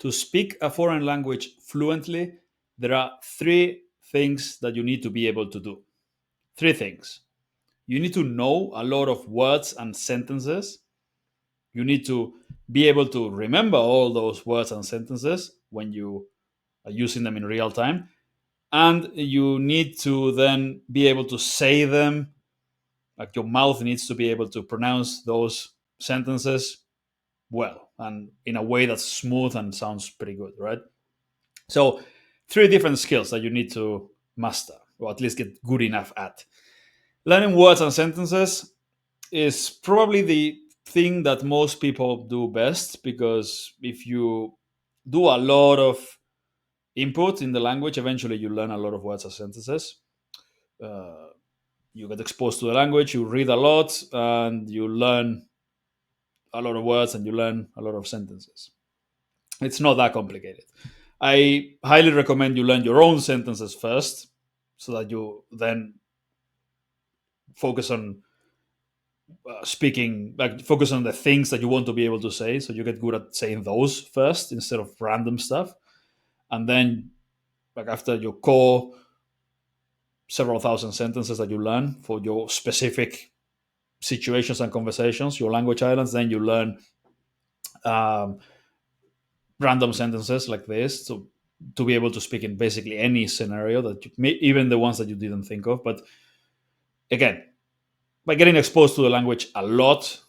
To speak a foreign language fluently, there are three things that you need to be able to do. Three things. You need to know a lot of words and sentences. You need to be able to remember all those words and sentences when you are using them in real time. And you need to then be able to say them, like your mouth needs to be able to pronounce those sentences well and in a way that's smooth and sounds pretty good, right? So, three different skills that you need to master, or at least get good enough at. Learning words and sentences is probably the thing that most people do best, because if you do a lot of input in the language, eventually you learn a lot of words and sentences. Uh, you get exposed to the language, you read a lot, and you learn a lot of words and you learn a lot of sentences. It's not that complicated. I highly recommend you learn your own sentences first so that you then focus on speaking, like focus on the things that you want to be able to say. So you get good at saying those first instead of random stuff. And then, like after your core several thousand sentences that you learn for your specific situations and conversations, your language islands, then you learn um, random sentences like this to be able to speak in basically any scenario that you may, even the ones that you didn't think of. But again, by getting exposed to the language a lot,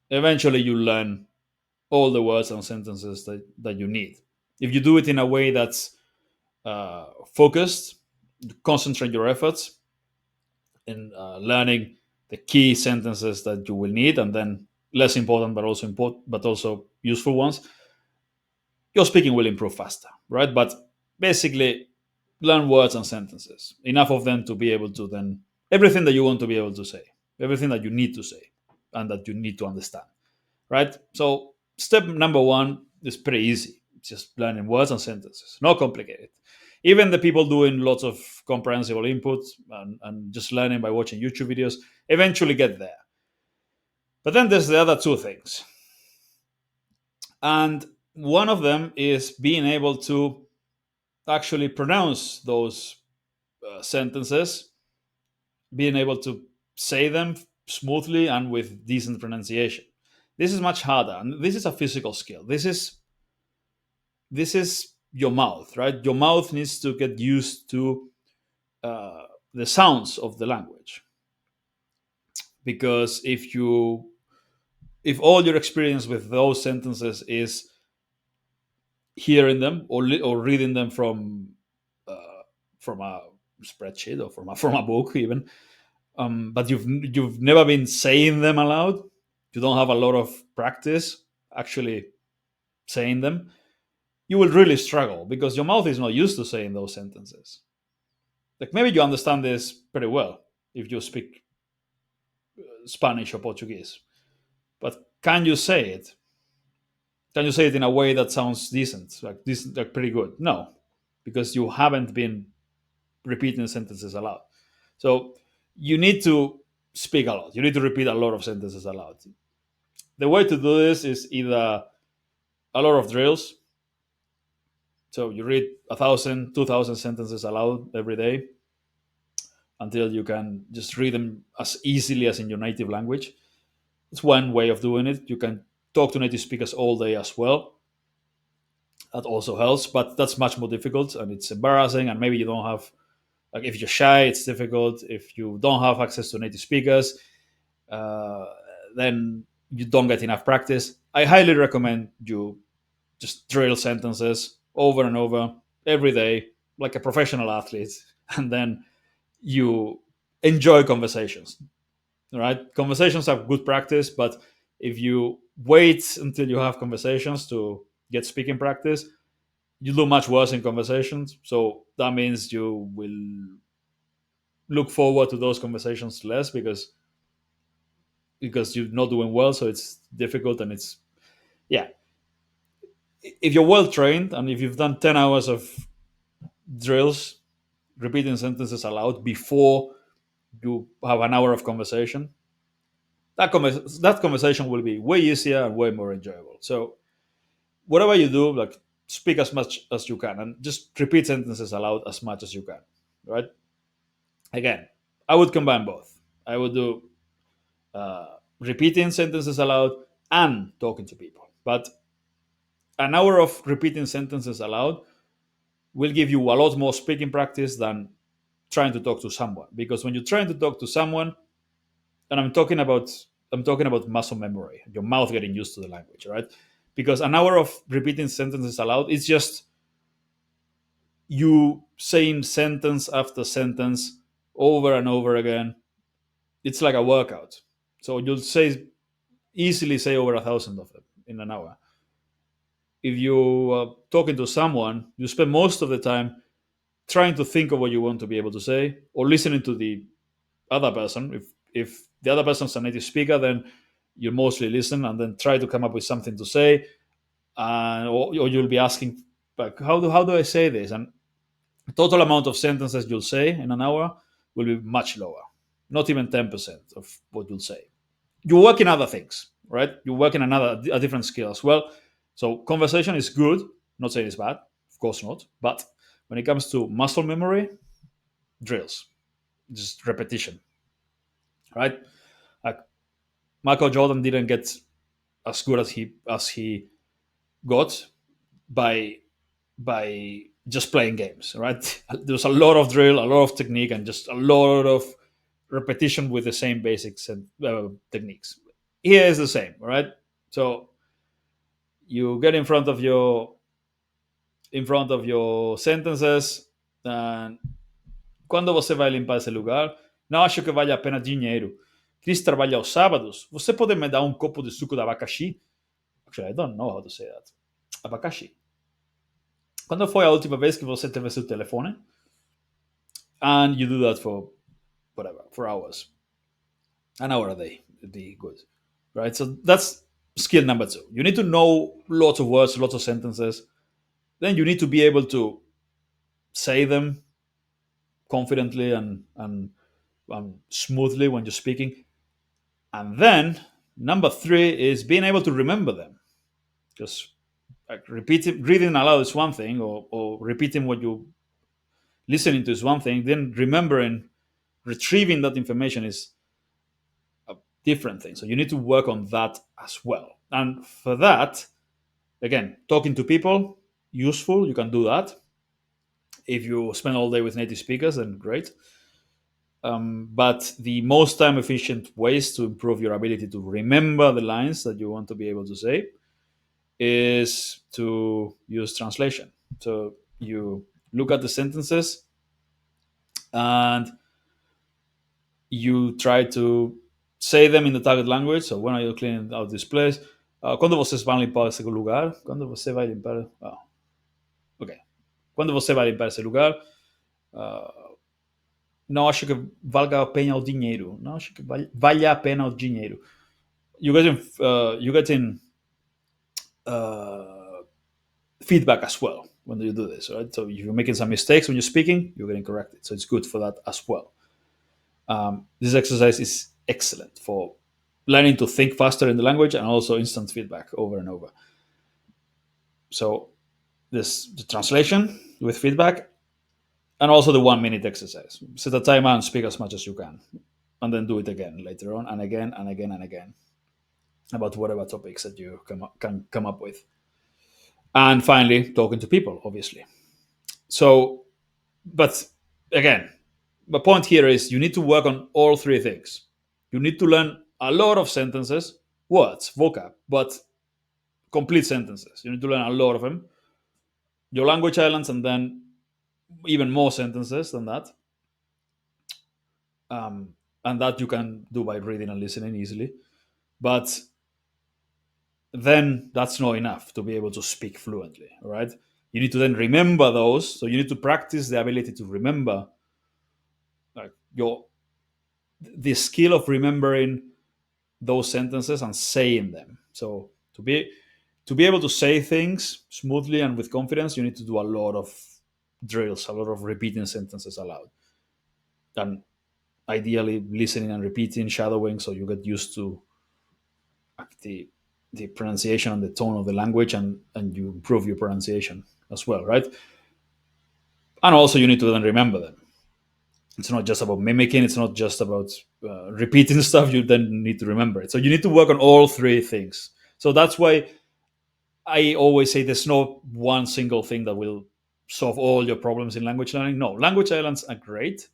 eventually you learn all the words and sentences that you need. If you do it in a way that's focused, concentrate your efforts in learning the key sentences that you will need, and then less important but also useful ones, your speaking will improve faster, right? But basically, learn words and sentences, enough of them to be able to then everything that you want to be able to say, everything that you need to say, and that you need to understand, right? So, step number one is pretty easy. It's just learning words and sentences, not complicated. Even the people doing lots of comprehensible input and just learning by watching YouTube videos eventually get there. But then there's the other two things. And one of them is being able to actually pronounce those sentences, being able to say them smoothly and with decent pronunciation. This is much harder, and this is a physical skill. This is your mouth, right? Your mouth needs to get used to the sounds of the language, because if all your experience with those sentences is hearing them or reading them from a spreadsheet or from a book even, but you've never been saying them aloud, you don't have a lot of practice actually saying them, you will really struggle because your mouth is not used to saying those sentences. Like maybe you understand this pretty well if you speak Spanish or Portuguese, but can you say it? Can you say it in a way that sounds decent, like pretty good? No, because you haven't been repeating sentences aloud. So you need to speak a lot. You need to repeat a lot of sentences aloud. The way to do this is either a lot of drills. So you read 1,000, 2,000 sentences aloud every day until you can just read them as easily as in your native language. It's one way of doing it. You can talk to native speakers all day as well. That also helps, but that's much more difficult and it's embarrassing. And maybe you don't have, like, if you're shy, it's difficult. If you don't have access to native speakers, uh, then you don't get enough practice. I highly recommend you just drill sentences over and over every day, like a professional athlete, and then you enjoy conversations. Right? Conversations are good practice, but if you wait until you have conversations to get speaking practice, you do much worse in conversations. So that means you will look forward to those conversations less because you're not doing well. So it's difficult and it's yeah. If you're well trained and if you've done 10 hours of drills, repeating sentences aloud before you have an hour of conversation, that conversation will be way easier and way more enjoyable. So whatever you do, like speak as much as you can and just repeat sentences aloud as much as you can. Right? Again, I would combine both. I would do repeating sentences aloud and talking to people. But an hour of repeating sentences aloud will give you a lot more speaking practice than trying to talk to someone. Because when you're trying to talk to someone, and I'm talking about muscle memory, your mouth getting used to the language, right? Because an hour of repeating sentences aloud is just you saying sentence after sentence over and over again. It's like a workout. So you'll easily say over 1,000 of them in an hour. If you are talking to someone, you spend most of the time trying to think of what you want to be able to say or listening to the other person. If the other person's a native speaker, then you mostly listen and then try to come up with something to say, or you'll be asking like, how do I say this? And the total amount of sentences you'll say in an hour will be much lower, not even 10% of what you'll say. You work in other things, right? You work in a different skill as well. So conversation is good. Not saying it's bad, of course not. But when it comes to muscle memory, drills, just repetition, right? Like Michael Jordan didn't get as good as he got by just playing games, right? There's a lot of drill, a lot of technique, and just a lot of repetition with the same basics and techniques. Here is the same, right? So you get in front of your sentences and quando você vai limpar esse lugar, não acho que vale a pena dinheiro. Quis trabalhar aos sábados. Você pode me dar um copo de suco de abacaxi? Actually, I don't know how to say that. Abacaxi. Quando foi a última vez que você teve seu telefone? And you do that for whatever, for hours, an hour a day would be good, right? So that's skill number two. You need to know lots of words, lots of sentences. Then you need to be able to say them confidently and smoothly when you're speaking. And then number three is being able to remember them. Because like reading aloud is one thing, or repeating what you listening to is one thing. Then remembering, retrieving that information is a different thing. So you need to work on that as well. And for that, again, talking to people, useful. You can do that. If you spend all day with native speakers, then great. But the most time efficient ways to improve your ability to remember the lines that you want to be able to say is to use translation. So you look at the sentences and you try to say them in the target language. So when are you cleaning out this place? Quando vocês vão limpar esse lugar? Quando você vai limpar? Ok. Quando você vai limpar esse lugar? Não acho que valga a pena o dinheiro. Não acho que valha a pena o dinheiro. You getting feedback as well when you do this, right? So if you're making some mistakes when you're speaking, you're getting corrected. So it's good for that as well. This exercise is excellent for learning to think faster in the language and also instant feedback over and over. So the translation with feedback and also the 1 minute exercise. Set a timer and speak as much as you can, and then do it again later on and again and again and again about whatever topics that you can come up with. And finally, talking to people, obviously. So, but again, the point here is you need to work on all three things. You need to learn a lot of sentences, words, vocab, but complete sentences. You need to learn a lot of them. Your language islands, and then even more sentences than that. And that you can do by reading and listening easily. But then that's not enough to be able to speak fluently, right? You need to then remember those. So you need to practice the ability to remember, like the skill of remembering those sentences and saying them. So to be able to say things smoothly and with confidence, you need to do a lot of drills, a lot of repeating sentences aloud, and ideally listening and repeating, shadowing, so you get used to the the pronunciation and the tone of the language, and you improve your pronunciation as well, right? And also you need to then remember them. It's not just about mimicking, it's not just about repeating stuff. You then need to remember it, so you need to work on all three things. So that's why I always say there's no one single thing that will solve all your problems in language learning. No, language islands are great.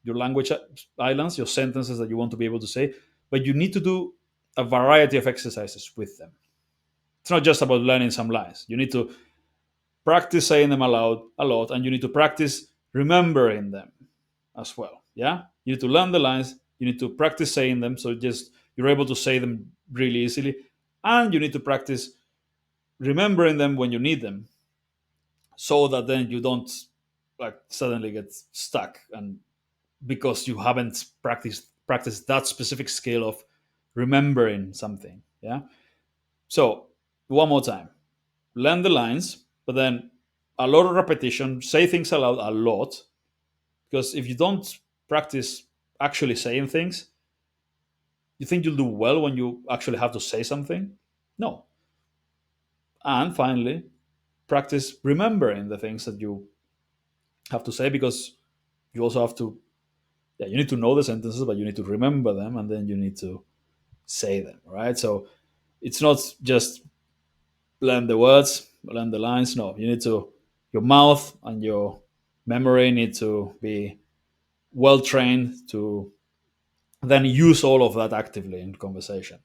Your language islands, your sentences that you want to be able to say, but you need to do a variety of exercises with them. It's not just about learning some lines. You need to practice saying them aloud a lot, and you need to practice remembering them as well. Yeah, you need to learn the lines. You need to practice saying them, so just you're able to say them really easily, and you need to practice remembering them when you need them, so that then you don't like suddenly get stuck, and because you haven't practiced that specific skill of remembering something. Yeah. So one more time, learn the lines, but then a lot of repetition, say things aloud a lot, because if you don't practice actually saying things, you think you'll do well when you actually have to say something? No. And finally, practice remembering the things that you have to say, because you also have to, yeah, you need to know the sentences, but you need to remember them, and then you need to say them, right? So it's not just learn the words, learn the lines. No, you need to, your mouth and your memory need to be well trained to then use all of that actively in conversation.